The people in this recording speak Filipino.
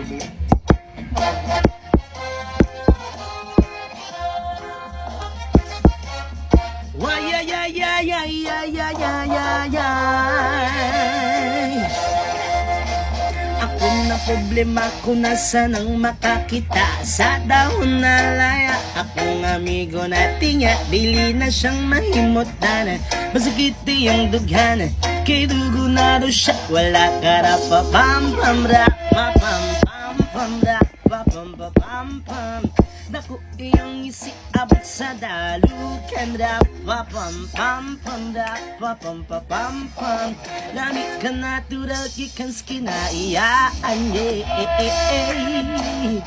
Why, yeah, yeah, yeah, yeah, yeah, yeah, yeah, yeah, yeah. Ako na problema ko na sanang makakita sa dahon na laya. Akong amigo na tinga, dili na siyang mahimutan. Masakiti yung dughan, kay dugo na daw siya. Wala ka ra pa pam pam ra, pa pam pam pam ra, pa pam pa pam pam. Naku iyong isiabot sa dalukan ra, pa pam pam pam ra, pa pam pa pam pam. Lami ka natural gikan skinaiaan, yeah, yeah, yeah, yeah.